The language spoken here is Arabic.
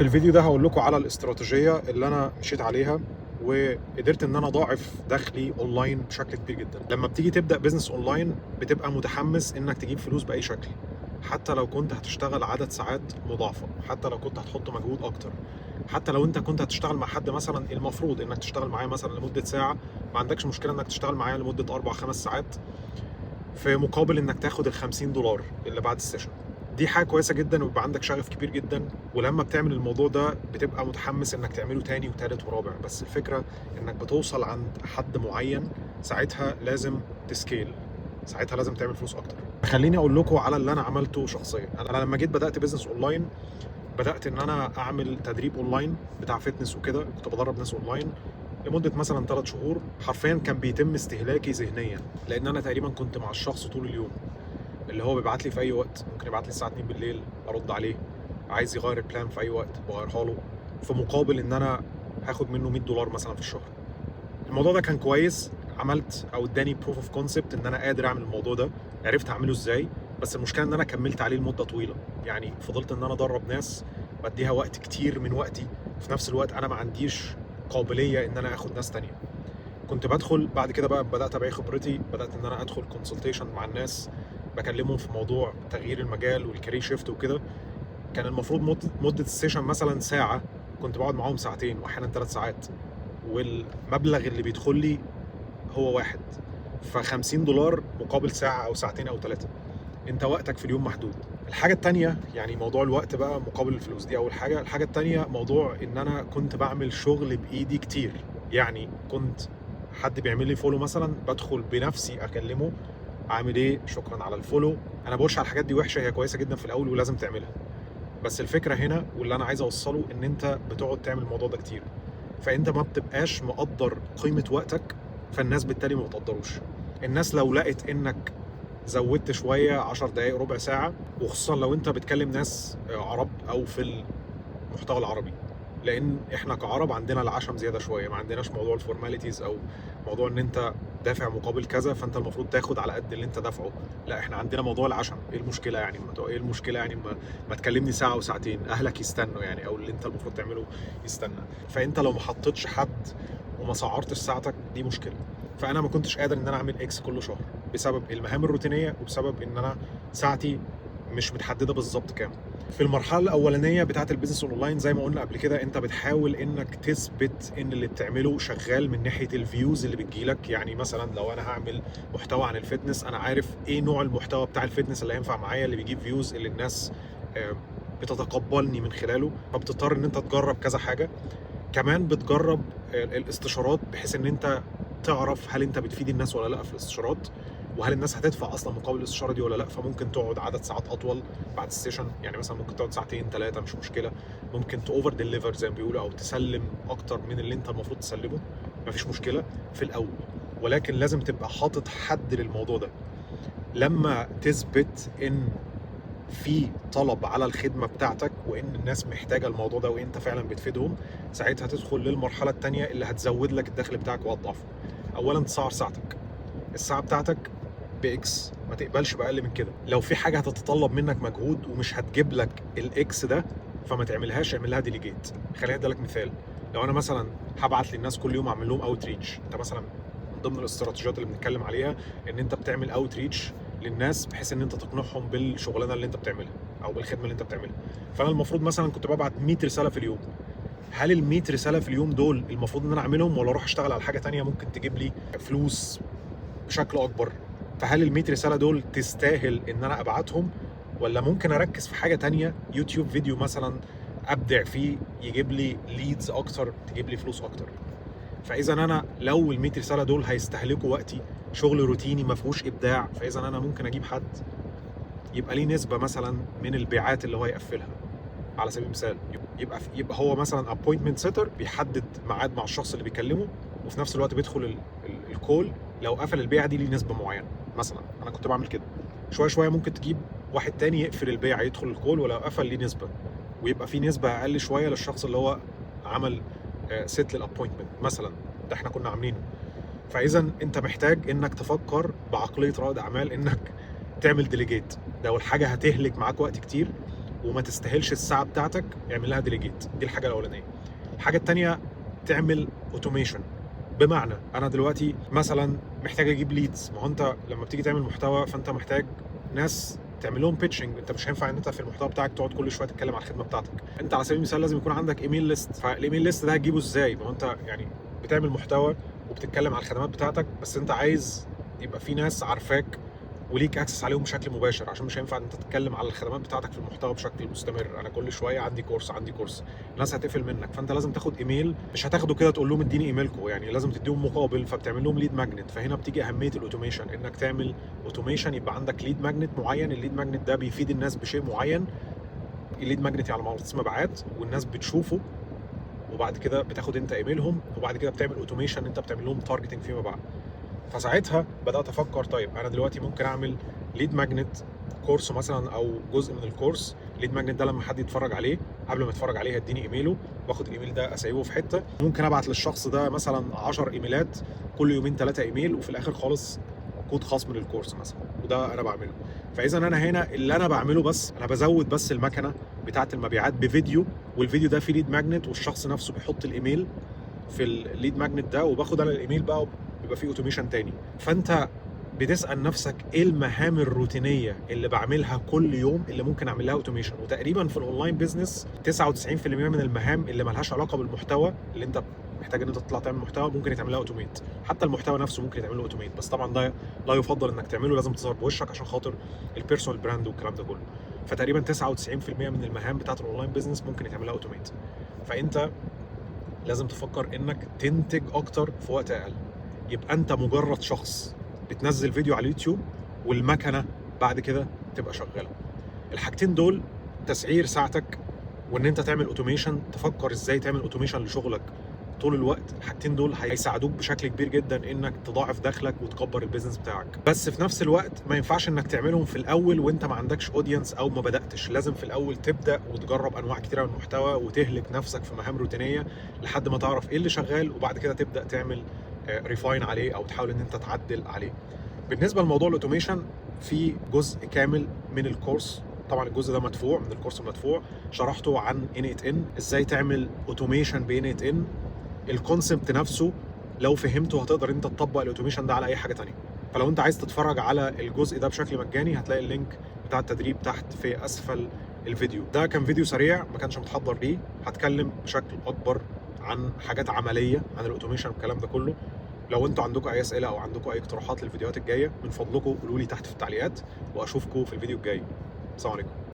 في الفيديو ده هقول لكم على الاستراتيجيه اللي انا مشيت عليها وقدرت ان انا اضاعف دخلي اونلاين بشكل كبير جدا. لما بتيجي تبدا بزنس اونلاين بتبقى متحمس انك تجيب فلوس باي شكل، حتى لو كنت هتشتغل عدد ساعات مضاعفه، حتى لو كنت هتحط مجهود اكتر، حتى لو انت كنت هتشتغل مع حد مثلا المفروض انك تشتغل معاه مثلا لمده ساعه، ما عندكش مشكله انك تشتغل معاه لمده 4-5 ساعات في مقابل انك تاخد ال $50 اللي بعد السيشن. دي حاجه كويسه جدا ويبقى عندك شغف كبير جدا، ولما بتعمل الموضوع ده بتبقى متحمس انك تعمله تاني وتالت ورابع. بس الفكره انك بتوصل عند حد معين، ساعتها لازم تسكيل، ساعتها لازم تعمل فلوس اكتر. خليني اقول لكم على اللي انا عملته شخصيا. انا لما جيت بدات بزنس اونلاين، بدات ان انا اعمل تدريب اونلاين بتاع فتنس وكده. كنت بدرب ناس اونلاين لمده مثلا 3 شهور. حرفيا كان بيتم استهلاكي ذهنيا، لان انا تقريبا كنت مع الشخص طول اليوم، اللي هو بيبعت لي في اي وقت، ممكن يبعت لي الساعه 2 بالليل ارد عليه، عايز يغير البلان في اي وقت بغيرها له، في مقابل ان انا هاخد منه $100 مثلا في الشهر. الموضوع ده كان كويس، عملت او اداني بروف اوف كونسبت ان انا قادر اعمل الموضوع ده، عرفت اعمله ازاي. بس المشكله ان انا كملت عليه لمده طويله، يعني فضلت ان انا ادرب ناس، بديها وقت كتير من وقتي، في نفس الوقت انا ما عنديش قابليه ان انا اخد ناس تانية. كنت بدخل بعد كده بقى، بدات ابيع خبرتي، بدات ان انا ادخل كونسلتيشن مع الناس، بكلمهم في موضوع تغيير المجال والكارير شيفت وكده. كان المفروض مده السيشن مثلا ساعه، كنت بقعد معاهم ساعتين واحيانا 3 ساعات، والمبلغ اللي بيدخل لي هو واحد، $50 مقابل ساعه او ساعتين او 3. انت وقتك في اليوم محدود. الحاجه التانية، يعني موضوع الوقت بقى مقابل الفلوس، دي اول حاجه. الحاجه التانية موضوع ان انا كنت بعمل شغل بايدي كتير. يعني كنت حد بيعمل لي فولو مثلا، بدخل بنفسي اكلمه، عامل ايه، شكرا على الفولو. انا بقولش على الحاجات دي وحشه، هي كويسه جدا في الاول ولازم تعملها. بس الفكره هنا واللي انا عايز اوصله ان انت بتقعد تعمل الموضوع ده كتير، فانت ما بتبقاش مقدر قيمه وقتك، فالناس بالتالي ما بتقدروش. الناس لو لقت انك زودت شويه 10 دقائق ربع ساعه، وخصوصا لو انت بتكلم ناس عرب او في المحتوى العربي، لان احنا كعرب عندنا العشم زياده شويه، ما عندناش موضوع الفورماليتيز او موضوع ان انت دافع مقابل كذا فانت المفروض تاخد على قد اللي انت دافعه. لا، احنا عندنا موضوع العشم. ايه المشكله يعني؟ ايه المشكله يعني ما تكلمني ساعه وساعتين، اهلك يستنوا يعني، او اللي انت المفروض تعمله يستنى. فانت لو ما حطيتش حد وما سعرتش ساعتك، دي مشكله. فانا ما كنتش قادر ان انا اعمل اكس كل شهر بسبب المهام الروتينيه، وبسبب ان انا ساعتي مش متحدده بالظبط كام. في المرحله الاولانيه بتاعه البيزنس اونلاين، زي ما قلنا قبل كده، انت بتحاول انك تثبت ان اللي بتعمله شغال من ناحيه الفيوز اللي بتجيلك. يعني مثلا لو انا هعمل محتوى عن الفتنس، انا عارف ايه نوع المحتوى بتاع الفتنس اللي هينفع معايا، اللي بيجيب فيوز، اللي الناس بتتقبلني من خلاله. فبتضطر ان انت تجرب كذا حاجه. كمان بتجرب الاستشارات، بحيث ان انت تعرف هل انت بتفيد الناس ولا لا في الاستشارات، وهل الناس هتدفع اصلا مقابل الاستشاره دي ولا لا. فممكن تقعد عدد ساعات اطول بعد السيشن، يعني مثلا ممكن تقعد ساعتين 3 مش مشكله. ممكن تاوفر ديليفر زي ما بيقولوا، او تسلم اكتر من اللي انت المفروض تسلمه، مفيش مشكله في الاول. ولكن لازم تبقى حاطط حد للموضوع ده. لما تثبت ان في طلب على الخدمه بتاعتك، وان الناس محتاجه الموضوع ده، وانت فعلا بتفيدهم، ساعتها تدخل للمرحله الثانيه اللي هتزود لك الدخل بتاعك واضعافه. اولا تسعر ساعتك، الساعه بتاعتك باكس، ما تقبلش باقل من كده. لو في حاجه هتتطلب منك مجهود ومش هتجيب لك الاكس ده، فما تعملهاش، اعمل لها ديليجيت. خليني ادي لك مثال. لو انا مثلا هبعت للناس كل يوم اعمل لهم اوت ريتش، انت مثلا من ضمن الاستراتيجيات اللي بنتكلم عليها ان انت بتعمل اوت ريتش للناس، بحيث ان انت تقنعهم بالشغلانه اللي انت بتعملها او بالخدمه اللي انت بتعملها. فانا المفروض مثلا كنت ببعت 100 رساله في اليوم. هل ال 100 رساله في اليوم دول المفروض ان انا اعملهم، ولا اروح اشتغل على حاجه ثانيه ممكن تجيب لي فلوس بشكل اكبر؟ فهل ال 100 رساله دول تستاهل ان انا ابعتهم، ولا ممكن اركز في حاجه تانية، يوتيوب فيديو مثلا ابدع فيه، يجيب لي ليدز اكتر، تجيب لي فلوس اكتر؟ فاذا انا لو ال 100 رساله دول هيستهلكوا وقتي، شغل روتيني ما فيهوش ابداع، فاذا انا ممكن اجيب حد يبقى ليه نسبه مثلا من البيعات اللي هو يقفلها. على سبيل المثال، يبقى هو مثلا ابوينتمنت سيتر، بيحدد ميعاد مع الشخص اللي بيكلمه، وفي نفس الوقت بيدخل الكول. لو قفل البيعه دي ليه نسبه معينه مثلا. انا كنت بعمل كده. شويه شويه ممكن تجيب واحد تاني يقفل البيعه، يدخل الكول، ولو قفل ليه نسبه، ويبقى في نسبه اقل شويه للشخص اللي هو عمل سيت للابوينتمنت مثلا. ده احنا كنا عاملينه. فاذا انت محتاج انك تفكر بعقليه رائد اعمال، انك تعمل ديليجيت. لو الحاجه هتهلك معاك وقت كتير، وما تستاهلش الساعه بتاعتك، اعمل لها ديليجيت. دي الحاجه الاولانيه. الحاجه الثانيه، تعمل اوتوميشن. بمعنى انا دلوقتي مثلا محتاج اجيب ليدز. ما هو انت لما بتيجي تعمل محتوى فانت محتاج ناس تعمل لهم بيتشنج. انت مش هينفع ان انت في المحتوى بتاعك تقعد كل شويه تتكلم على الخدمه بتاعتك. انت على سبيل المثال لازم يكون عندك ايميل ليست. فالايميل ليست ده هتجيبه ازاي؟ ما هو انت يعني بتعمل محتوى وبتتكلم على الخدمات بتاعتك، بس انت عايز يبقى في ناس عارفاك وليك اكسس عليهم بشكل مباشر، عشان مش هينفع ان انت تتكلم على الخدمات بتاعتك في المحتوى بشكل مستمر. انا كل شويه عندي كورس عندي كورس، الناس هتقفل منك. فانت لازم تاخد ايميل، مش هتاخده كده تقول لهم اديني ايميلكم، يعني لازم تديهم مقابل، فبتعمل لهم ليد ماجنت. فهنا بتيجي اهميه الاوتوميشن، انك تعمل اوتوميشن يبقى عندك ليد ماجنت معين. الليد ماجنت ده بيفيد الناس بشيء معين. الليد ماجنت على مغناطيس مبيعات، والناس بتشوفه، وبعد كده بتاخد انت ايميلهم، وبعد كده بتعمل اوتوميشن انت بتعمل لهم تارجتنج فيما بعد. فساعتها بدات افكر طيب انا دلوقتي ممكن اعمل ليد ماجنت كورس مثلا او جزء من الكورس. ليد ماجنت ده لما حد يتفرج عليه، قبل ما يتفرج عليه هيديني ايميله، باخد الايميل ده اسيبه في حته. ممكن ابعت للشخص ده مثلا 10 ايميلات، كل يومين 3 ايميل، وفي الاخر خالص كود خاص للكورس مثلا. وده انا بعمله. فاذا انا هنا اللي انا بعمله بس انا بزود بس المكنه بتاعه المبيعات بفيديو، والفيديو ده فيه ليد ماجنت، والشخص نفسه بيحط الايميل في الليد ماجنت ده، وباخد انا الايميل بقى بيبقى فيه اوتوميشن تاني. فانت بتسال نفسك ايه المهام الروتينيه اللي بعملها كل يوم اللي ممكن اعمل لها اوتوميشن. وتقريبا في الاونلاين بيزنس 99% من المهام اللي مالهاش علاقه بالمحتوى اللي انت محتاج ان انت تطلع تعمل محتوى ممكن يتعمل لها اوتوميت. حتى المحتوى نفسه ممكن يتعمل له اوتوميت، بس طبعا ده لا يفضل انك تعمله، لازم تظهر بوشك عشان خاطر البيرسونال براند والكلام ده كله. فتقريبا 99% من المهام بتاعت الاونلاين بيزنس ممكن يتعمل لها اوتوميت. فانت لازم تفكر انك تنتج اكتر في وقت اقل. يبقى انت مجرد شخص بتنزل فيديو على اليوتيوب، والمكنه بعد كده تبقى شغاله. الحاجتين دول، تسعير ساعتك وان انت تعمل اوتوميشن، تفكر ازاي تعمل اوتوميشن لشغلك طول الوقت. الحاجتين دول هيساعدوك بشكل كبير جدا انك تضاعف دخلك وتكبر البيزنس بتاعك. بس في نفس الوقت ما ينفعش انك تعملهم في الاول وانت ما عندكش اودينس او ما بداتش. لازم في الاول تبدا وتجرب انواع كتيره من المحتوى، وتهلك نفسك في مهام روتينيه لحد ما تعرف ايه اللي شغال، وبعد كده تبدا تعمل ريفاين عليه او تحاول ان انت تعدل عليه. بالنسبه لموضوع الاوتوميشن، في جزء كامل من الكورس، طبعا الجزء ده مدفوع من الكورس المدفوع، شرحته عن N8N، ازاي تعمل اوتوميشن ب N8N. الكونسبت نفسه لو فهمته هتقدر انت تطبق الاوتوميشن ده على اي حاجه تانية. فلو انت عايز تتفرج على الجزء ده بشكل مجاني هتلاقي اللينك بتاع التدريب تحت في اسفل الفيديو. ده كان فيديو سريع ما كانش متحضر ليه، هتكلم بشكل اكبر عن حاجات عمليه عن الاوتوميشن والكلام ده كله. لو انتوا عندكم اي اسئله او عندكم اي اقتراحات للفيديوهات الجايه، من فضلكم قولوا لي تحت في التعليقات، واشوفكم في الفيديو الجاي. السلام عليكم.